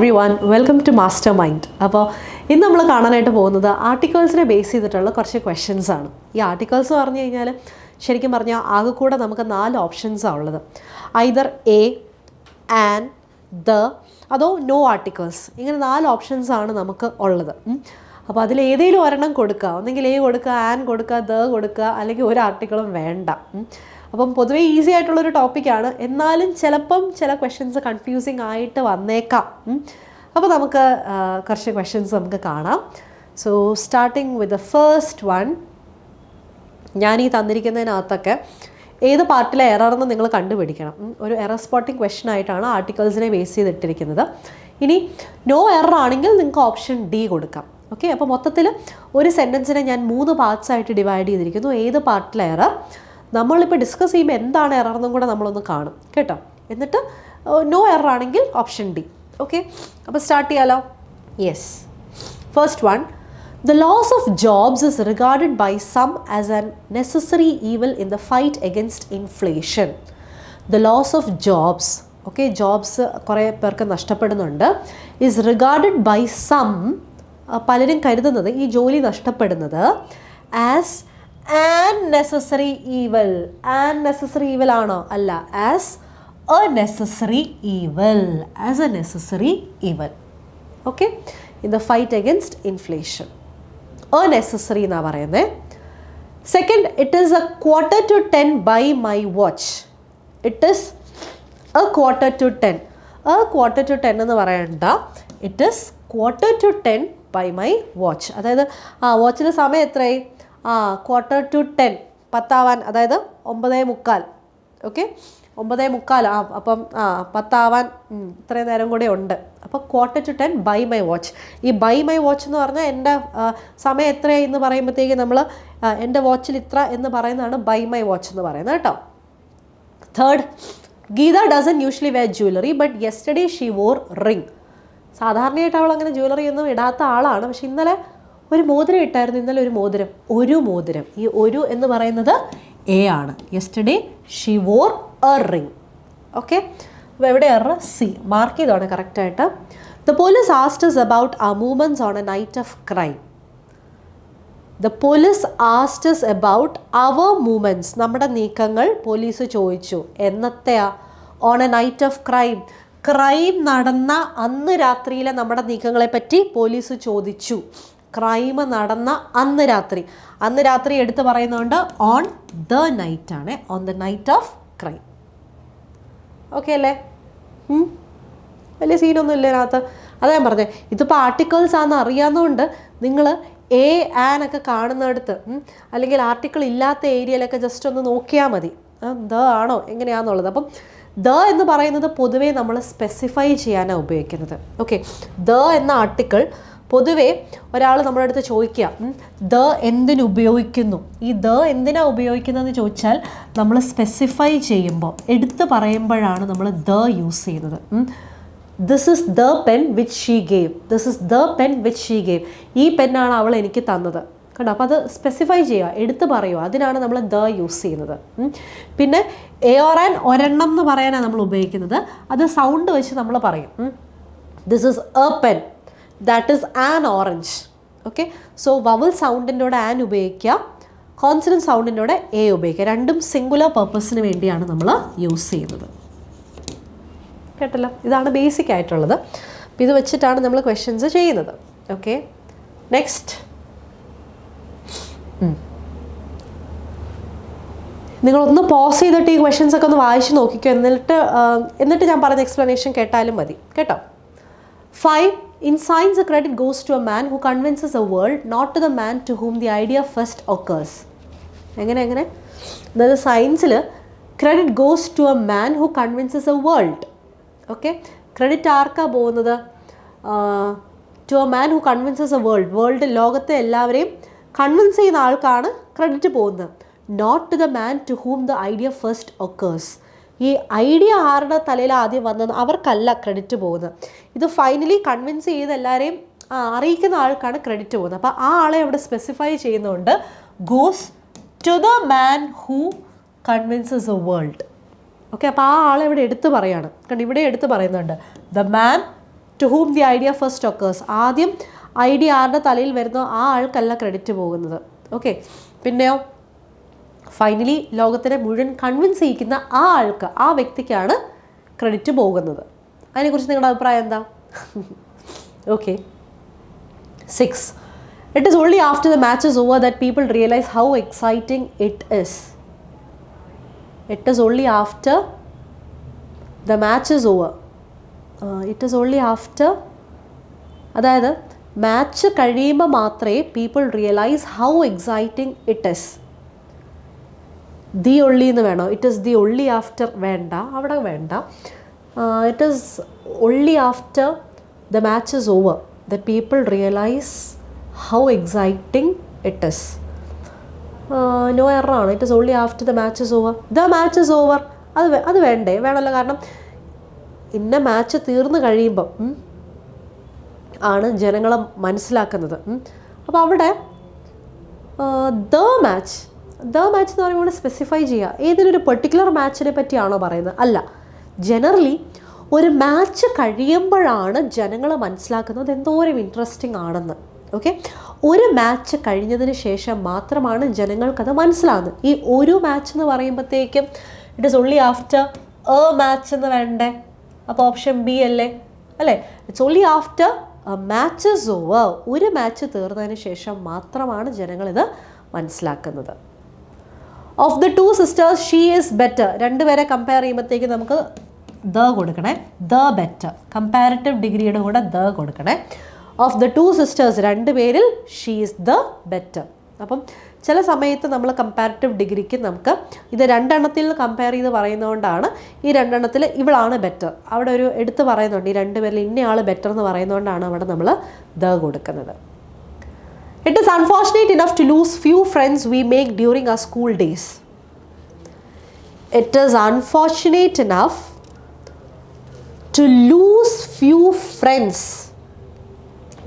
everyone, welcome to Mastermind. അപ്പോൾ ഇന്ന് നമ്മൾ കാണാനായിട്ട് പോകുന്നത് ആർട്ടിക്കിൾസിനെ ബേസ് ചെയ്തിട്ടുള്ള കുറച്ച് ക്വസ്റ്റ്യൻസ് ആണ്. ഈ ആർട്ടിക്കിൾസ് പറഞ്ഞു കഴിഞ്ഞാൽ ശരിക്കും പറഞ്ഞാൽ ആകെ കൂടെ നമുക്ക് 4 ഓപ്ഷൻസാണ് ഉള്ളത്. ഐദർ എ, ആൻ, ദ അതോ നോ ആർട്ടിക്കിൾസ്, ഇങ്ങനെ 4 ഓപ്ഷൻസാണ് നമുക്ക് ഉള്ളത്. അപ്പോൾ അതിൽ ഏതെങ്കിലും ഒരെണ്ണം കൊടുക്കുക, ഒന്നെങ്കിൽ എ കൊടുക്കുക, ആൻ കൊടുക്കുക, ദ കൊടുക്കുക, അല്ലെങ്കിൽ ഒരു ആർട്ടിക്കിളും വേണ്ട. അപ്പം പൊതുവേ ഈസി ആയിട്ടുള്ളൊരു ടോപ്പിക്കാണ്, എന്നാലും ചിലപ്പം ചില ക്വസ്റ്റ്യൻസ് കൺഫ്യൂസിങ് ആയിട്ട് വന്നേക്കാം. അപ്പോൾ നമുക്ക് കുറച്ച് ക്വസ്റ്റ്യൻസ് നമുക്ക് കാണാം. So starting with the first one. ഞാൻ ഈ തന്നിരിക്കുന്നതിനകത്തൊക്കെ ഏത് പാർട്ടിലെ എററെന്ന് നിങ്ങൾ കണ്ടുപിടിക്കണം. ഒരു എറർ സ്പോട്ടിംഗ് ക്വസ്റ്റ്യൻ ആയിട്ടാണ് ആർട്ടിക്കിൾസിനെ ബേസ് ചെയ്തിട്ടിരിക്കുന്നത്. ഇനി നോ എറർ ആണെങ്കിൽ നിങ്ങൾക്ക് ഓപ്ഷൻ ഡി കൊടുക്കാം. ഓക്കെ, അപ്പോൾ മൊത്തത്തിൽ ഒരു സെൻറ്റൻസിനെ ഞാൻ 3 പാർട്സ് ആയിട്ട് ഡിവൈഡ് ചെയ്തിരിക്കുന്നു. ഏത് പാർട്ടിലെ എറർ, നമ്മളിപ്പോൾ ഡിസ്കസ് ചെയ്യുമ്പോൾ എന്താണ് എറർ എന്നും കൂടെ നമ്മളൊന്ന് കാണും കേട്ടോ. എന്നിട്ട് നോ എറർ ആണെങ്കിൽ ഓപ്ഷൻ ഡി. ഓക്കെ, അപ്പോൾ സ്റ്റാർട്ട് ചെയ്യാലോ. Yes, first one. The loss of jobs is regarded by some as a necessary evil in the fight against inflation. The loss of jobs, okay, jobs കുറേ പേർക്ക് നഷ്ടപ്പെടുന്നുണ്ട്. Is regarded by some, പലരും കരുതുന്നത് ഈ ജോലി നഷ്ടപ്പെടുന്നത് as an necessary evil. An necessary evil ആണോ? അല്ല, as a necessary evil. As a necessary evil. Okay, in the fight against inflation. A necessary എന്നാണ് പറയുന്നത്. Second, it is A 9:45 by my watch. It is A 9:45. A 9:45 എന്ന് പറയണ്ട, it is 9:45 by my watch. അതായത് വാച്ചിൽ സമയം എത്രയായി? 9:45, 10 ആവാൻ, അതായത് 9:45. Okay, 9:45. അപ്പം 10 ആവാൻ ഇത്രയും നേരം കൂടെ ഉണ്ട്. അപ്പോൾ 9:45 ബൈ മൈ വാച്ച്. ഈ ബൈ മൈ വാച്ച് എന്ന് പറഞ്ഞാൽ എൻ്റെ സമയം എത്രയായി എന്ന് പറയുമ്പോഴത്തേക്ക് നമ്മൾ എൻ്റെ വാച്ചിൽ ഇത്ര എന്ന് പറയുന്നതാണ് ബൈ മൈ വാച്ച് എന്ന് പറയുന്നത് കേട്ടോ. Third, Geetha doesn't usually wear jewellery but yesterday she wore ring. സാധാരണയായിട്ട് അവൾ അങ്ങനെ ജ്വല്ലറി ഒന്നും ഇടാത്ത ആളാണ്, പക്ഷെ ഇന്നലെ ഒരു മോതിരം ഇട്ടായിരുന്നു. ഇന്നലെ ഒരു മോതിരം. ഈ ഒരു എന്ന് പറയുന്നത് എ ആണ്. Yesterday she wore a ring. Okay, അപ്പോൾ എവിടെ എറർ? സി. മാർക്ക് ചെയ്തോണം കറക്റ്റായിട്ട്. The police asked us about our movements on a night of crime. The police asked us about our movements, നമ്മുടെ നീക്കങ്ങൾ പോലീസ് ചോദിച്ചു. എന്നത്തെയാ? On a night of crime. Crime നടന്ന അന്ന് രാത്രിയിലെ നമ്മുടെ നീക്കങ്ങളെ പറ്റി പോലീസ് ചോദിച്ചു. ക്രൈം നടന്ന അന്ന് രാത്രി എടുത്ത് പറയുന്നുണ്ട് ഓൺ ദ നൈറ്റ് ആണ്. On the night of crime. Okay അല്ലേ? വലിയ സീനൊന്നും ഇല്ല ഇതിനകത്ത്. അതാ ഞാൻ പറഞ്ഞത്, ഇതിപ്പോൾ ആർട്ടിക്കിൾസ് ആണെന്ന് അറിയാവുന്നതുകൊണ്ട് നിങ്ങൾ എ, ആൻ ഒക്കെ കാണുന്നിടത്ത് അല്ലെങ്കിൽ ആർട്ടിക്കിൾ ഇല്ലാത്ത ഏരിയയിലൊക്കെ ജസ്റ്റ് ഒന്ന് നോക്കിയാൽ മതി, ദ ആണോ എങ്ങനെയാണെന്നുള്ളത്. അപ്പം ദ എന്ന് പറയുന്നത് പൊതുവേ നമ്മൾ സ്പെസിഫൈ ചെയ്യാനാണ് ഉപയോഗിക്കുന്നത്. ഓക്കെ, ദ എന്ന ആർട്ടിക്കിൾ പൊതുവേ ഒരാൾ നമ്മുടെ അടുത്ത് ചോദിക്കുക, ദ എന്തിനുപയോഗിക്കുന്നു, ഈ ദ എന്തിനാണ് ഉപയോഗിക്കുന്നതെന്ന് ചോദിച്ചാൽ നമ്മൾ സ്പെസിഫൈ ചെയ്യുമ്പോൾ, എടുത്ത് പറയുമ്പോഴാണ് നമ്മൾ ദ യൂസ് ചെയ്യുന്നത്. This is the pen which she gave. This is the pen which she gave. ഈ പെന്നാണ് അവൾ എനിക്ക് തന്നത്. കണ്ടോ? അപ്പോൾ അത് സ്പെസിഫൈ ചെയ്യുക, എടുത്ത് പറയുക, അതിനാണ് നമ്മൾ ദ യൂസ് ചെയ്യുന്നത്. പിന്നെ എ ഓർ ആൻ ഒരെണ്ണം എന്ന് പറയാനാണ് നമ്മൾ ഉപയോഗിക്കുന്നത്. അത് സൗണ്ട് വെച്ച് നമ്മൾ പറയും. This is a pen, that is an orange. Okay, so vowel സൗണ്ടിൻ്റെ കൂടെ ആൻ ഉപയോഗിക്കുക, കോൺസണൻറ്റ് സൗണ്ടിൻ്റെ കൂടെ എ ഉപയോഗിക്കുക. രണ്ടും സിംഗുലർ പർപ്പസിന് വേണ്ടിയാണ് നമ്മൾ യൂസ് ചെയ്യുന്നത്. കേട്ടല്ലോ? ഇതാണ് ബേസിക് ആയിട്ടുള്ളത്. അപ്പോൾ ഇത് വെച്ചിട്ടാണ് നമ്മൾ ക്വസ്റ്റ്യൻസ് ചെയ്യുന്നത്. Okay, next. നിങ്ങളൊന്ന് പോസ് ചെയ്തിട്ട് ഈ ക്വസ്റ്റ്യൻസ് ഒക്കെ ഒന്ന് വായിച്ച് നോക്കിക്കോ, എന്നിട്ട് ഞാൻ പറഞ്ഞ എക്സ്പ്ലനേഷൻ കേട്ടാലും മതി കേട്ടോ. 5. In science, the credit goes to a man who convinces the world, not to the man to whom the idea first occurs. എങ്ങനെ? അതായത് സയൻസിൽ credit goes to a man who convinces a world. Okay, credit ആർക്കാണ് പോകുന്നത്? To a man who convinces a world, ലോകത്തെ എല്ലാവരെയും convince ചെയ്യുന്ന ആൾക്കാണ് credit പോകുന്നത്. Not to the man to whom the idea first occurs. ഈ ഐഡിയ ആരുടെ തലയിൽ ആദ്യം വന്നത് അവർക്കല്ല ക്രെഡിറ്റ് പോകുന്നത്. ഇത് ഫൈനലി കൺവിൻസ് ചെയ്ത് എല്ലാവരെയും അറിയിക്കുന്ന ആൾക്കാണ് ക്രെഡിറ്റ് പോകുന്നത്. അപ്പോൾ ആ ആളെ അവിടെ സ്പെസിഫൈ ചെയ്യുന്നുണ്ട്, goes to the man who convinces a world. Okay, അപ്പോൾ ആ ആളെ ഇവിടെ എടുത്ത് പറയാണ്. കാരണം ഇവിടെ എടുത്ത് പറയുന്നുണ്ട്, the man to whom the idea first occurs, ആദ്യം ഐഡിയ ആരുടെ തലയിൽ വരുന്നോ ആ ആൾക്കല്ല ക്രെഡിറ്റ് പോകുന്നത്. ഓക്കെ, പിന്നെയോ ഫൈനലി ലോകത്തിനെ മുഴുവൻ കൺവിൻസ് ചെയ്യിക്കുന്ന ആ ആൾക്ക്, ആ വ്യക്തിക്കാണ് ക്രെഡിറ്റ് പോകുന്നത്. അതിനെക്കുറിച്ച് നിങ്ങളുടെ അഭിപ്രായം എന്താ? Okay. 6. It is only after the match is over that people realize how exciting it is. It is only after the match is over. It is only after, അതായത് മാച്ച് കഴിയുമ്പോൾ മാത്രമേ people realise how exciting it is. The only എന്ന് വേണോ? It is the only after വേണ്ട, അവിടെ വേണ്ട. It is only after the match is over that people realise how exciting it is. No എററാണ്. It is only after the match is over. The match is over അത് വേണ്ടേ? വേണമല്ലോ. കാരണം ഇന്ന match തീർന്നു കഴിയുമ്പം ആണ് ജനങ്ങൾ മനസ്സിലാക്കുന്നത്. അപ്പോൾ അവിടെ ദ മാച്ച് എന്ന് പറയുമ്പോൾ സ്പെസിഫൈ ചെയ്യുക. ഏതൊരു പെർട്ടിക്കുലർ മാച്ചിനെ പറ്റിയാണോ പറയുന്നത്? അല്ല, ജനറലി ഒരു മാച്ച് കഴിയുമ്പോഴാണ് ജനങ്ങൾ മനസ്സിലാക്കുന്നത് എന്തോരം ഇൻട്രസ്റ്റിംഗ് ആണെന്ന്. ഓക്കെ, ഒരു മാച്ച് കഴിഞ്ഞതിന് ശേഷം മാത്രമാണ് ജനങ്ങൾക്കത് മനസ്സിലാകുന്നത്. ഈ ഒരു മാച്ച് എന്ന് പറയുമ്പോഴത്തേക്കും it is only after A match എന്ന് വേണ്ടേ? അപ്പോൾ ഓപ്ഷൻ ബി അല്ലേ? It's only after A match is over. ഒരു മാച്ച് തീർന്നതിന് ശേഷം മാത്രമാണ് ജനങ്ങളിത് മനസ്സിലാക്കുന്നത്. Of the two sisters she is better. രണ്ടുപേരെ കമ്പയർ ചെയ്യുമ്പോഴത്തേക്ക് നമുക്ക് ദ കൊടുക്കണേ. ദ ബെറ്റർ, കമ്പാരിറ്റീവ് ഡിഗ്രിയുടെ കൂടെ ദ കൊടുക്കണേ. ഓഫ് ദ ടു സിസ്റ്റേഴ്സ്, രണ്ടുപേരിൽ ഷീ ഈസ് ദ ബെറ്റർ. അപ്പം ചില സമയത്ത് നമ്മൾ കമ്പാരിറ്റീവ് ഡിഗ്രിക്ക് നമുക്ക് ഇത് രണ്ടെണ്ണത്തിൽ കമ്പയർ ചെയ്ത് പറയുന്നതുകൊണ്ടാണ് ഈ രണ്ടെണ്ണത്തിൽ ഇവളാണ് ബെറ്റർ. അവിടെ ഒരു എടുത്ത് പറയുന്നുണ്ട്, ഈ രണ്ടുപേരിൽ ഇന്നയാൾ ബെറ്റർ എന്ന് പറയുന്നതുകൊണ്ടാണ് അവിടെ നമ്മൾ ദ കൊടുക്കുന്നത്. It is unfortunate enough to lose few friends we make during our school days. It is unfortunate enough to lose few friends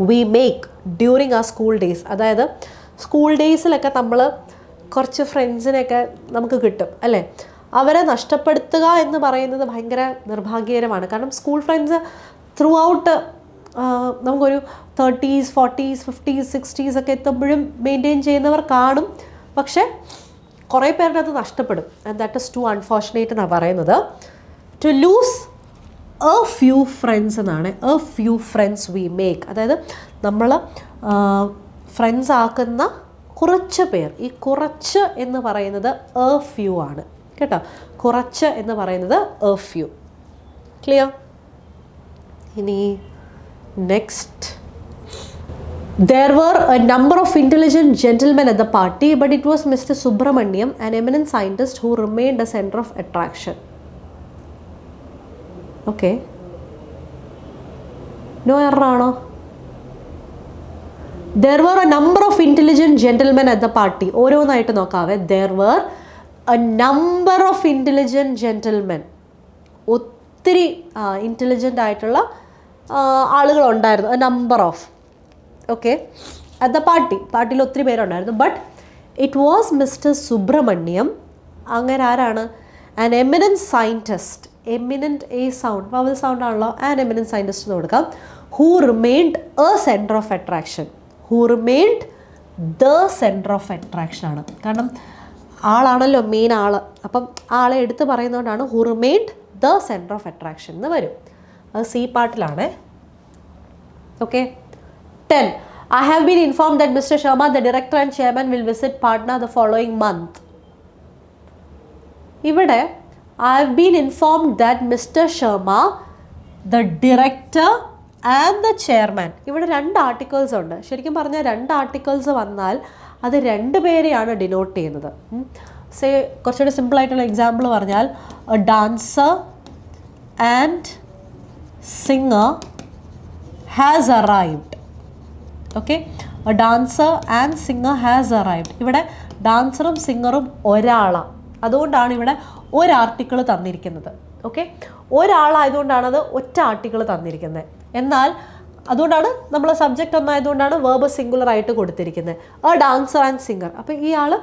we make during our school days. അതായത് സ്കൂൾ ഡേയ്സിലൊക്കെ നമ്മൾ കുറച്ച് ഫ്രണ്ട്സിനെയൊക്കെ നമുക്ക് കിട്ടും അല്ലേ? അവരെ നഷ്ടപ്പെടുത്തുക എന്ന് പറയുന്നത് ഭയങ്കര നിർഭാഗ്യകരമാണ്. കാരണം സ്കൂൾ ഫ്രണ്ട്സ് ത്രൂ ഔട്ട് നമുക്കൊരു 30s 40s 50s 60s ഒക്കെ എത്തുമ്പോഴും മെയിൻറ്റെയിൻ ചെയ്യുന്നവർ കാണും. പക്ഷേ കുറേ പേരുടെ അത് നഷ്ടപ്പെടും. And that is too unfortunate എന്നാണ് പറയുന്നത്. To lose a few friends എന്നാണ്. A few friends we make, അതായത് നമ്മൾ ഫ്രണ്ട്സ് ആക്കുന്ന കുറച്ച് പേർ. ഈ കുറച്ച് എന്ന് പറയുന്നത് എ ഫ്യൂ ആണ് കേട്ടോ. കുറച്ച് എന്ന് പറയുന്നത് എ ഫ്യൂ. ക്ലിയർ? ഇനി next, there were a number of intelligent gentlemen at the party, but it was Mr. Subramaniam, an eminent scientist, who remained a center of attraction. Okay, no error ആണോ? There were a number of intelligent gentlemen at the party. ഓരോന്നായിട്ട് നോക്കാവേ. There were a number of intelligent gentlemen. ഒത്തിരി intelligent ആയിട്ടുള്ള ആളുകളുണ്ടായിരുന്നു. A number of. Okay, at the പാർട്ടിയിൽ ഒത്തിരി പേരുണ്ടായിരുന്നു. But it was mister Subramaniam. അങ്ങനെ ആരാണ്? An eminent scientist. Eminent a sound, vowel sound ആണല്ലോ. ആൻ എമിനൻറ്റ് സയൻറ്റിസ്റ്റ് എന്ന് കൊടുക്കാം. Who remained a centre of attraction. Who remained the centre of attraction ആണ്. കാരണം ആളാണല്ലോ മെയിൻ ആൾ. അപ്പം ആളെ എടുത്ത് പറയുന്നതുകൊണ്ടാണ് who remained the centre of attraction എന്ന് വരും. അത് C പാർട്ടിലാണ്. Okay. 10. I have been informed that Mr. Sharma, the director and chairman, will visit Patna the following month. ഇവിടെ I have been informed that Mr. Sharma, the director and the chairman. ഇവിടെ രണ്ട് articles ഉണ്ട്. ശരിക്കും പറഞ്ഞാൽ രണ്ട് articles വന്നാൽ അത് രണ്ട് പേരെയാണ് ഡിനോട്ട് ചെയ്യുന്നത്. സേ കുറച്ചുകൂടി സിമ്പിളായിട്ടുള്ള എക്സാമ്പിൾ പറഞ്ഞാൽ A dancer and singer has arrived. Okay, a dancer and singer has arrived. ഇവിടെ ഡാൻസറും സിംഗറും ഒരാളാണ്. അതുകൊണ്ടാണ് ഇവിടെ ഒരു ആർട്ടിക്കിൾ തന്നിരിക്കുന്നത്. ഓക്കെ, ഒരാളായതുകൊണ്ടാണ് അത് ഒറ്റ ആർട്ടിക്കിൾ തന്നിരിക്കുന്നത്. എന്നാൽ അതുകൊണ്ടാണ് നമ്മൾ സബ്ജക്റ്റ് ഒന്നായതുകൊണ്ടാണ് വേർബ് സിംഗുലർ ആയിട്ട് കൊടുത്തിരിക്കുന്നത്. A dancer and singer. അപ്പോൾ ഈ ആൾ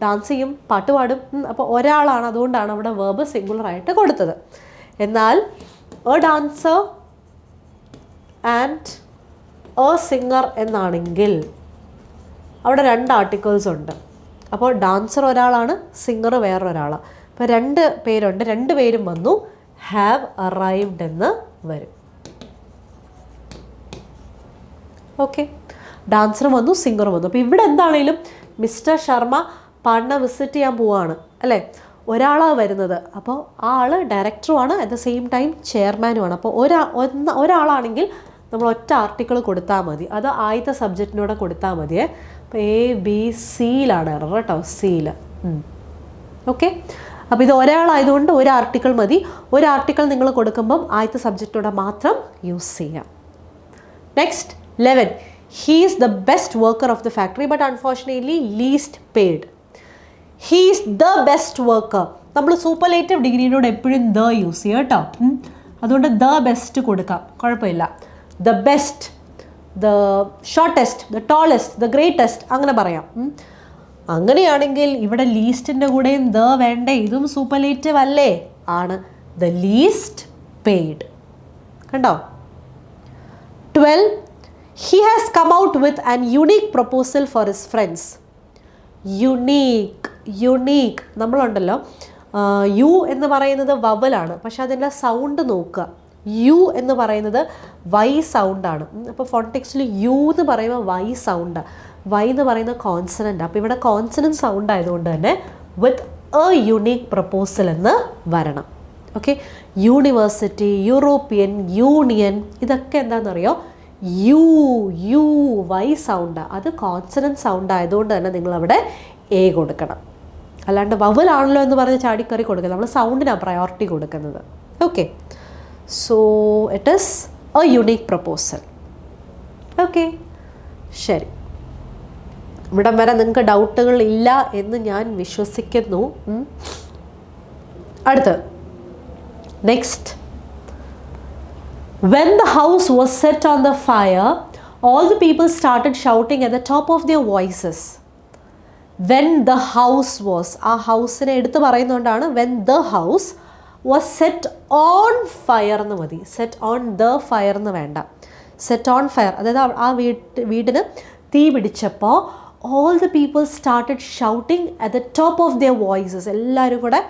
ഡാൻസ് ചെയ്യും, പാട്ട് പാടും. അപ്പോൾ ഒരാളാണ്, അതുകൊണ്ടാണ് അവിടെ വേർബ് സിംഗുലർ ആയിട്ട് കൊടുത്തത്. എന്നാൽ a dancer and A singer എന്നാണെങ്കിൽ അവിടെ 2 ആർട്ടിക്കിൾസ് ഉണ്ട്. അപ്പോൾ ഡാൻസർ ഒരാളാണ്, സിംഗർ വേറൊരാളാണ്. അപ്പോൾ 2 പേരുണ്ട്, 2 പേരും വന്നു ഹാവ് അറൈവ്ഡ് എന്ന് വരും. ഓക്കെ, ഡാൻസറും വന്നു, സിംഗറും വന്നു. അപ്പോൾ ഇവിടെ എന്താണേലും മിസ്റ്റർ ശർമ്മ പാട്ന വിസിറ്റ് ചെയ്യാൻ പോവാണ് അല്ലേ, ഒരാളാണ് വരുന്നത്. അപ്പോൾ ആ ആൾ ഡയറക്ടറുമാണ്, അറ്റ് ദ സെയിം ടൈം ചെയർമാനുമാണ്. അപ്പോൾ ഒരാളാണെങ്കിൽ നമ്മൾ ഒറ്റ ആർട്ടിക്കിൾ കൊടുത്താൽ മതി, അത് ആദ്യത്തെ സബ്ജക്റ്റിനൂടെ കൊടുത്താൽ മതിയേ. അപ്പോൾ ABC കേട്ടോ, സിയിൽ. ഓക്കെ, അപ്പോൾ ഇത് ഒരാളായതുകൊണ്ട് ഒരു ആർട്ടിക്കിൾ മതി. ഒരു ആർട്ടിക്കിൾ നിങ്ങൾ കൊടുക്കുമ്പം ആദ്യത്തെ സബ്ജക്റ്റിനൂടെ മാത്രം യൂസ് ചെയ്യാം. Next 11. He is the best worker of the factory but unfortunately least paid. He is the best worker. നമ്മൾ സൂപ്പർലേറ്റീവ് ഡിഗ്രിയിലൂടെ എപ്പോഴും ദ യൂസ് ചെയ്യുക കേട്ടോ. അതുകൊണ്ട് ദ ബെസ്റ്റ് കൊടുക്കാം, കുഴപ്പമില്ല. The best, the shortest, the tallest, the greatest അങ്ങനെ പറയാം. അങ്ങനെയാണെങ്കിൽ ഇവിടെ ലീസ്റ്റിൻ്റെ കൂടെയും ദ വേണ്ടേ, ഇതും സൂപ്പർലേറ്റീവ് അല്ലേ? ആണ്. The least paid. കണ്ടോ? 12. He has come out with an unique proposal for his friends. Unique നമ്മളുണ്ടല്ലോ, യു എന്ന് പറയുന്നത് വവലാണ്, പക്ഷെ അതിൻ്റെ സൗണ്ട് നോക്കുക. യു എന്ന് പറയുന്നത് വൈ സൗണ്ടാണ്. അപ്പോൾ ഫോണിറ്റിക്സിൽ യു എന്ന് പറയുമ്പോൾ വൈ സൗണ്ടാണ്, വൈ എന്ന് പറയുന്ന കോൺസണൻ്റ്. അപ്പോൾ ഇവിടെ കോൺസണൻറ്റ് സൗണ്ട് ആയതുകൊണ്ട് തന്നെ വിത്ത് എ യുണീക്ക് പ്രപ്പോസൽ എന്ന് വരണം. ഓക്കെ, യൂണിവേഴ്സിറ്റി, യൂറോപ്യൻ യൂണിയൻ, ഇതൊക്കെ എന്താണെന്നറിയോ? യു വൈ സൗണ്ട്, അത് കോൺസണൻറ്റ് സൗണ്ട് ആയതുകൊണ്ട് തന്നെ നിങ്ങളവിടെ എ കൊടുക്കണം. അല്ലാണ്ട് വവലാണല്ലോ എന്ന് പറഞ്ഞ് ചാടിക്കറി കൊടുക്കുന്നത്, നമ്മൾ സൗണ്ടിനാണ് പ്രയോറിറ്റി കൊടുക്കുന്നത്. Okay, so it is A unique proposal. Okay, ശരി. ഇവിടം വരെ നിങ്ങൾക്ക് ഡൗട്ടുകൾ ഇല്ല എന്ന് ഞാൻ വിശ്വസിക്കുന്നു. അടുത്ത് next. When the house was set on the fire, all the people started shouting at the top of their voices. When the house was, ആ ഹൗസിനെ എടുത്ത് പറയുന്നതുകൊണ്ടാണ് when the house was set on fire എന്ന് മതി. set on the fire എന്ന് വേണ്ട. set on fire, അതായത് ആ വീടിന് തീ പിടിച്ചപ്പോൾ all the people started shouting at the top of their voices. എല്ലാവരും കൂടെ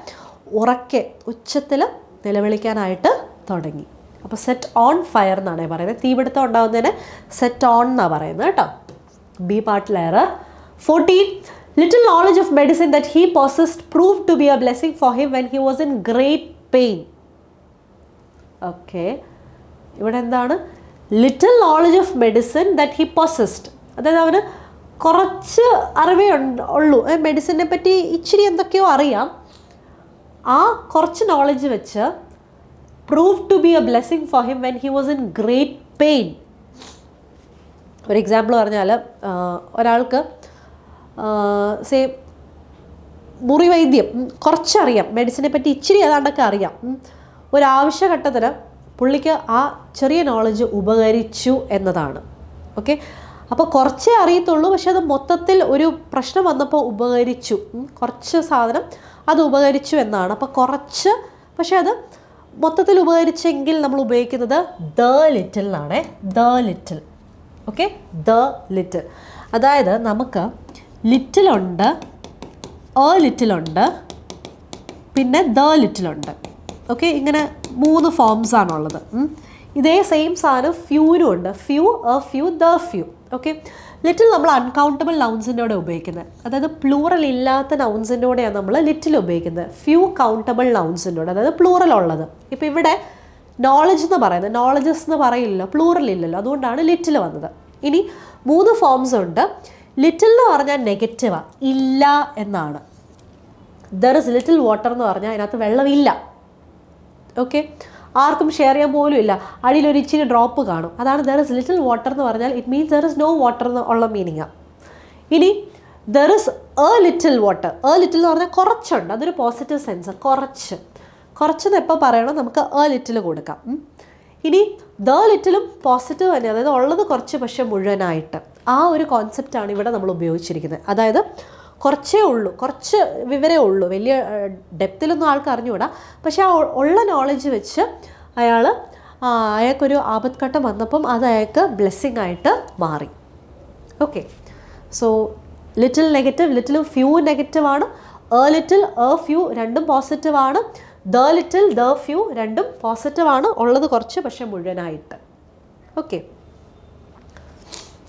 ഉറക്കെ ഉച്ചത്തിൽ നിലവിളിക്കാനായിട്ട് തുടങ്ങി. അപ്പോൾ സെറ്റ് ഓൺ ഫയർ എന്നാണ് പറയുന്നത്. തീപിടുത്തം ഉണ്ടാകുന്നതിന് സെറ്റ് ഓൺ എന്നാണ് പറയുന്നത് കേട്ടോ. ബി പാർട്ടിൽ error. 14. Little knowledge of medicine that he possessed proved to be a blessing for him when he was in great pain. Okay, ഇവിടെ എന്താണ്? Little knowledge of medicine that he possessed, അതായത് അവന് കുറച്ച് അറിവേ ഉള്ളൂ, മെഡിസിനെ പറ്റി ഇച്ചിരി എന്തൊക്കെയോ അറിയാം. ആ കുറച്ച് നോളജ് വെച്ച് proved to be a blessing for him when he was in great pain. ഒരു എക്സാമ്പിൾ പറഞ്ഞാൽ, ഒരാൾക്ക് സേ മുറിവൈദ്യം കുറച്ചറിയാം, മെഡിസിനെ പറ്റി ഇച്ചിരി ഏതാണ്ടൊക്കെ അറിയാം. ഒരാവശ്യഘട്ടത്തിന് പുള്ളിക്ക് ആ ചെറിയ നോളജ് ഉപകരിച്ചു എന്നതാണ്. ഓക്കെ, അപ്പോൾ കുറച്ചേ അറിയത്തുള്ളൂ, പക്ഷെ അത് മൊത്തത്തിൽ ഒരു പ്രശ്നം വന്നപ്പോൾ ഉപകരിച്ചു, കുറച്ച് സാധനം അത് ഉപകരിച്ചു എന്നാണ്. അപ്പോൾ കുറച്ച്, പക്ഷെ അത് മൊത്തത്തിൽ ഉപകരിച്ചെങ്കിൽ നമ്മൾ ഉപയോഗിക്കുന്നത് ദ ലിറ്റിൽ എന്നാണ്. The little. Okay, the little. അതായത് നമുക്ക് ലിറ്റിലുണ്ട്, എ ലിറ്റിലുണ്ട്, പിന്നെ ദ ലിറ്റിലുണ്ട്. ഓക്കെ, ഇങ്ങനെ 3 ഫോംസാണുള്ളത്. ഇതേ സെയിം സാധനം ഫ്യൂനും ഉണ്ട്. Few, A few, the few. Okay, little നമ്മൾ അൺകൗണ്ടബിൾ നൗൺസിൻ്റെ കൂടെ ഉപയോഗിക്കുന്നത്, അതായത് പ്ലൂറൽ ഇല്ലാത്ത നൗൺസിൻ്റെ കൂടെയാണ് നമ്മൾ ലിറ്റിൽ ഉപയോഗിക്കുന്നത്. ഫ്യൂ കൗണ്ടബിൾ നൗൺസിൻ്റെ കൂടെ, അതായത് പ്ലൂറൽ ഉള്ളത്. ഇപ്പോൾ ഇവിടെ നോളജ് എന്ന് പറയുന്നത്, നോളജസ് എന്ന് പറയില്ലല്ലോ, പ്ലൂറൽ ഇല്ലല്ലോ, അതുകൊണ്ടാണ് ലിറ്റിൽ വന്നത്. ഇനി 3 ഫോംസ് ഉണ്ട്. ലിറ്റിൽ എന്ന് പറഞ്ഞാൽ നെഗറ്റീവാണ്, ഇല്ല എന്നാണ്. ദർ ഇസ് ലിറ്റിൽ വാട്ടർ എന്ന് പറഞ്ഞാൽ അതിനകത്ത് വെള്ളമില്ല. ഓക്കെ, ആർക്കും ഷെയർ ചെയ്യാൻ പോലും ഇല്ല, അടിയിലൊരു ഇച്ചിരി ഡ്രോപ്പ് കാണും, അതാണ് ദർ ഇസ് ലിറ്റിൽ വാട്ടർ എന്ന് പറഞ്ഞാൽ. It means there is no water എന്നുള്ള മീനിങ്ങാണ്. ഇനി there is a little water, a little എന്ന് പറഞ്ഞാൽ കുറച്ചുണ്ട്, അതൊരു പോസിറ്റീവ് സെൻസ്. കുറച്ചെന്ന് എപ്പോൾ പറയണം, നമുക്ക് എ ലിറ്റിൽ കൊടുക്കാം. ഇനി ദ ലിറ്റിലും പോസിറ്റീവ് തന്നെ, അതായത് ഉള്ളത് കുറച്ച് പക്ഷെ മുഴുവനായിട്ട്. ആ ഒരു കോൺസെപ്റ്റാണ് ഇവിടെ നമ്മൾ ഉപയോഗിച്ചിരിക്കുന്നത്. അതായത് കുറച്ചേ ഉള്ളൂ, കുറച്ച് വിവരമേ ഉള്ളൂ, വലിയ ഡെപ്തിലൊന്നും ആൾക്ക് അറിഞ്ഞുകൂടാ, പക്ഷേ ആ ഉള്ള നോളജ് വെച്ച് അയാൾ അയാൾക്കൊരു ആപത്ഘട്ടം വന്നപ്പം അത് അയാൾക്ക് ബ്ലെസ്സിങ് ആയിട്ട് മാറി. ഓക്കെ, സോ ലിറ്റിൽ നെഗറ്റീവ്, ലിറ്റിലും ഫ്യൂ നെഗറ്റീവാണ്. ലിറ്റിൽ ഫ്യൂ രണ്ടും പോസിറ്റീവാണ്. ലിറ്റിൽ ഫ്യൂ രണ്ടും പോസിറ്റീവാണ്. ഉള്ളത് കുറച്ച്, പക്ഷെ മുഴുവനായിട്ട്. ഓക്കെ,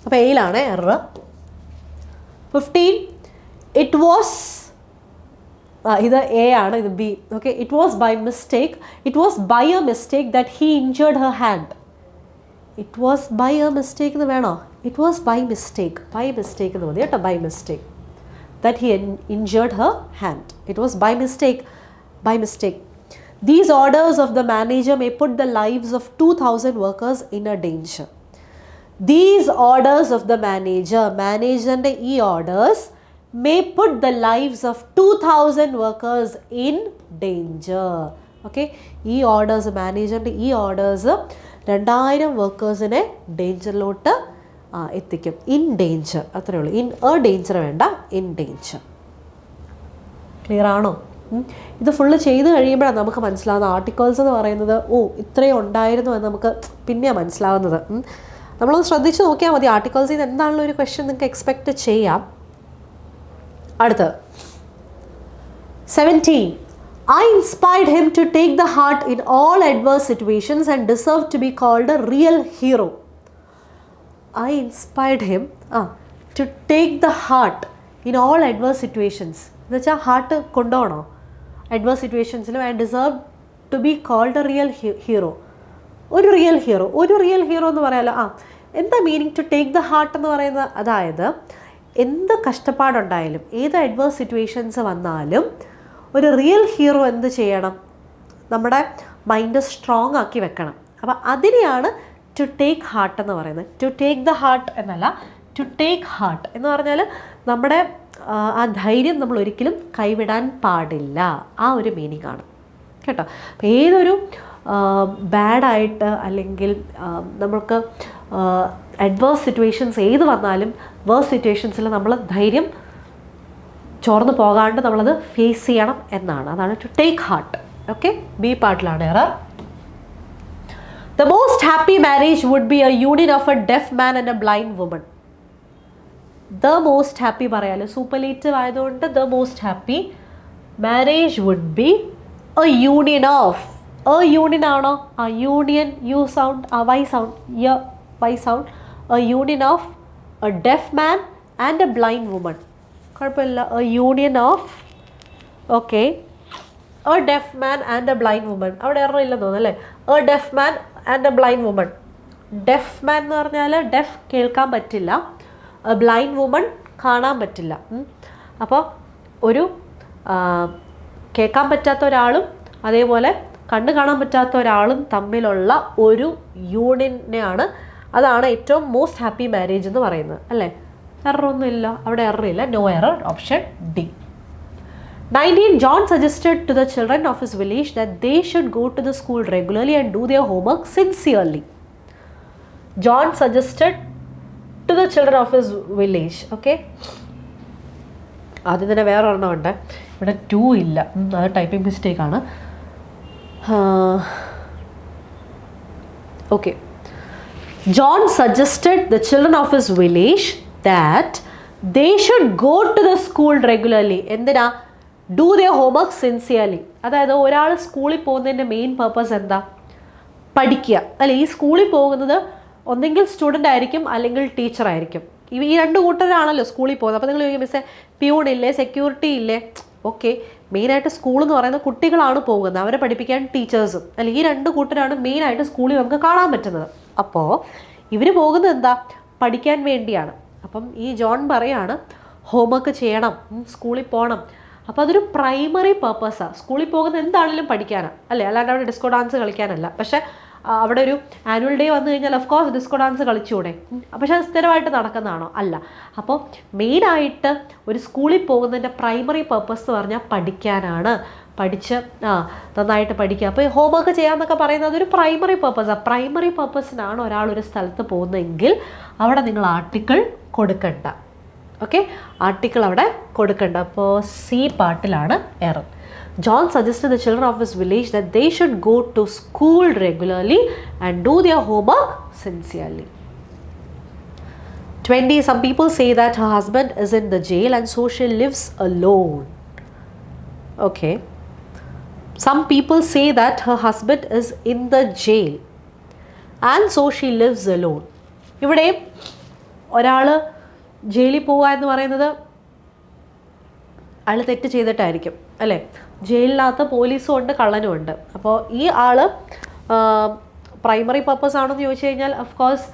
അപ്പോൾ എയിലാണ് എറർ. 15 ഇറ്റ് വാസ്, ഇത് എ ആണ്, ഇത് B. Okay, it was by mistake, it was by a mistake that he injured her hand. It was by a mistake എന്ന് വേണോ? It was by mistake, by mistake എന്ന് മതി കേട്ടോ, by mistake that he injured her hand. It was by mistake, by mistake. These orders of the manager may put the lives of 2,000 workers in a danger. These orders of the manager and the orders may put the lives of 2,000 workers in danger. Okay, orders manager and orders 2000 വർക്കേഴ്സിനെ ഡേഞ്ചറിലോട്ട് എത്തിക്കും. In danger, അത്രയേ ഉള്ളൂ. In A danger വേണ്ട, in danger. Clear ആണോ? ഇത് full ചെയ്ത് കഴിയുമ്പോഴാണ് നമുക്ക് മനസ്സിലാവുന്നത് ആർട്ടിക്കിൾസ് എന്ന് പറയുന്നത് ഇത്രയും ഉണ്ടായിരുന്നു എന്ന് നമുക്ക് പിന്നെയാണ് മനസ്സിലാവുന്നത്. നമ്മളൊന്ന് ശ്രദ്ധിച്ച് നോക്കിയാൽ മതി. ആർട്ടിക്കിൾസിൽ നിന്ന് എന്താണല്ലോ ഒരു ക്വസ്റ്റ്യൻ നിങ്ങൾക്ക് എക്സ്പെക്റ്റ് ചെയ്യാം. അടുത്തത് 17. I inspired him to take the heart in all adverse situations and deserved to be called a real hero. I inspired him to take the heart in all adverse situations. എന്ന് വെച്ചാൽ heart കൊണ്ടുപോകണോ adverse സിറ്റുവേഷൻസിലും. And deserve to be called a real hero. ഒരു real hero എന്ന് പറയാമല്ലോ. എന്താ meaning to take the heart എന്ന് പറയുന്നത്? അതായത് എന്ത് കഷ്ടപ്പാടുണ്ടായാലും, ഏത് അഡ്വേഴ്സ് സിറ്റുവേഷൻസ് വന്നാലും ഒരു റിയൽ ഹീറോ എന്ത് ചെയ്യണം? നമ്മുടെ മൈൻഡ് സ്ട്രോങ് ആക്കി വെക്കണം. അപ്പോൾ അതിനെയാണ് ടു ടേക്ക് ഹാർട്ട് എന്ന് പറയുന്നത്. ടു ടേക്ക് ദ ഹാർട്ട് എന്നല്ല, ടു ടേക്ക് ഹാർട്ട് എന്ന് പറഞ്ഞാൽ നമ്മുടെ ആ ധൈര്യം നമ്മൾ ഒരിക്കലും കൈവിടാൻ പാടില്ല, ആ ഒരു മീനിങ് ആണ് കേട്ടോ. അപ്പോൾ ഏതൊരു ബാഡായിട്ട് അല്ലെങ്കിൽ നമുക്ക് അഡ്വേഴ്സ് സിറ്റുവേഷൻസ് ഏത് വന്നാലും വേഴ്സ് സിറ്റുവേഷൻസിൽ നമ്മൾ ധൈര്യം ചോർന്ന് പോകാണ്ട് നമ്മളത് ഫേസ് ചെയ്യണം എന്നാണ്. അതാണ് to take heart. Okay, B പാർട്ടിലാണ് error. The most happy marriage would be a union of a deaf man and a blind woman. The most happy പറയാലോ, സൂപ്പർലേറ്റീവ് ആയതുകൊണ്ട് the most happy marriage would be a union of. A union ആണോ? A union, U sound, a Y sound, Y sound. A union of a deaf man and a blind woman. കുഴപ്പമില്ല. A union of, okay, a deaf man and a blind woman. അവിടെ error ഇല്ലെന്ന് തോന്നുന്നു അല്ലേ? A deaf man and a blind woman. Deaf man എന്ന് പറഞ്ഞാൽ def കേൾക്കാൻ പറ്റില്ല, blind woman കാണാൻ പറ്റില്ല. അപ്പോൾ ഒരു കേൾക്കാൻ പറ്റാത്ത ഒരാളും അതേപോലെ കണ്ണ് കാണാൻ പറ്റാത്ത ഒരാളും തമ്മിലുള്ള ഒരു യൂണിയനെയാണ്, അതാണ് ഏറ്റവും മോസ്റ്റ് ഹാപ്പി മാരേജ് എന്ന് പറയുന്നത് അല്ലേ? എററൊന്നും ഇല്ല, അവിടെ എററില്ല. No error, option D. 19. John suggested to the children of his village that they should go to the school regularly and do their homework sincerely. John suggested to the children of his village. Okay. ആദ്യം തന്നെ വേറെ ഒരെണ്ണം ഉണ്ട്, ഇവിടെ 2 ഇല്ല, അത് typing mistake ആണ്. Okay. John suggested the children of his village that they should go to the school regularly. എന്തിനാ? Do their homework sincerely. അതായത് ഒരാൾ സ്കൂളിൽ പോകുന്നതിൻ്റെ മെയിൻ പർപ്പസ് എന്താ? പഠിക്കുക അല്ലേ? ഈ സ്കൂളിൽ പോകുന്നത് ഒന്നെങ്കിൽ സ്റ്റുഡൻ്റ് ആയിരിക്കും അല്ലെങ്കിൽ ടീച്ചർ ആയിരിക്കും. ഈ 2 കൂട്ടരാണല്ലോ സ്കൂളിൽ പോകുന്നത്. അപ്പോൾ നിങ്ങൾ ചോദിക്കും, മിസ്സേ പ്യൂണില്ലേ, സെക്യൂരിറ്റി ഇല്ലേ? ഓക്കെ, മെയിനായിട്ട് സ്കൂൾ എന്ന് പറയുന്നത് കുട്ടികളാണ് പോകുന്നത്, അവരെ പഠിപ്പിക്കാൻ ടീച്ചേഴ്സും അല്ലെ, ഈ 2 കൂട്ടരാണ് മെയിനായിട്ട് സ്കൂളിൽ നമുക്ക് കാണാൻ പറ്റുന്നത്. അപ്പോൾ ഇവർ പോകുന്നത് എന്താ? പഠിക്കാൻ വേണ്ടിയാണ്. അപ്പം ഈ ജോൺ പറയാണ് ഹോംവർക്ക് ചെയ്യണം, സ്കൂളിൽ പോകണം. അപ്പോൾ അതൊരു പ്രൈമറി പർപ്പസാണ്. സ്കൂളിൽ പോകുന്നത് എന്താണെങ്കിലും പഠിക്കാനാണ് അല്ലേ, അല്ലാണ്ട് അവിടെ ഡിസ്കോ ഡാൻസ് കളിക്കാനല്ല. പക്ഷേ അവിടെ ഒരു ആനുവൽ ഡേ വന്നു കഴിഞ്ഞാൽ ഓഫ് കോഴ്സ് ഡിസ്കോ ഡാൻസ് കളിച്ചുകൂടെ? പക്ഷേ അത് സ്ഥിരമായിട്ട് നടക്കുന്നതാണോ? അല്ല. അപ്പോൾ മെയിനായിട്ട് ഒരു സ്കൂളിൽ പോകുന്നതിൻ്റെ പ്രൈമറി പർപ്പസ് എന്ന് പറഞ്ഞാൽ പഠിക്കാനാണ്. പഠിച്ച് നന്നായിട്ട് പഠിക്കുക. അപ്പോൾ ഹോംവർക്ക് ചെയ്യാമെന്നൊക്കെ പറയുന്നത് അതൊരു പ്രൈമറി പർപ്പസാണ്. പ്രൈമറി പർപ്പസിനാണ് ഒരാളൊരു സ്ഥലത്ത് പോകുന്നതെങ്കിൽ അവിടെ നിങ്ങൾ ആർട്ടിക്കിൾ കൊടുക്കണ്ട. ഓക്കെ, ആർട്ടിക്കിൾ അവിടെ കൊടുക്കണ്ട. അപ്പോൾ സി പാർട്ടിലാണ് error. John suggested the children of his village that they should go to school regularly and do their homework sincerely. 20. Some people say that her husband is in the jail and so she lives alone. Okay. Some people say that her husband is in the jail and so she lives alone. ഇവിടെ ഒരാൾ ജയിലിൽ പോവുക എന്ന് പറയുന്നത് അയാൾ തെറ്റ് ചെയ്തിട്ടായിരിക്കും അല്ലേ. ജയിലിനകത്ത് പോലീസും ഉണ്ട് കള്ളനും ഉണ്ട്. അപ്പോൾ ഈ ആൾ പ്രൈമറി പർപ്പസ് ആണെന്ന് ചോദിച്ചു കഴിഞ്ഞാൽ ഓഫ് കോഴ്സ്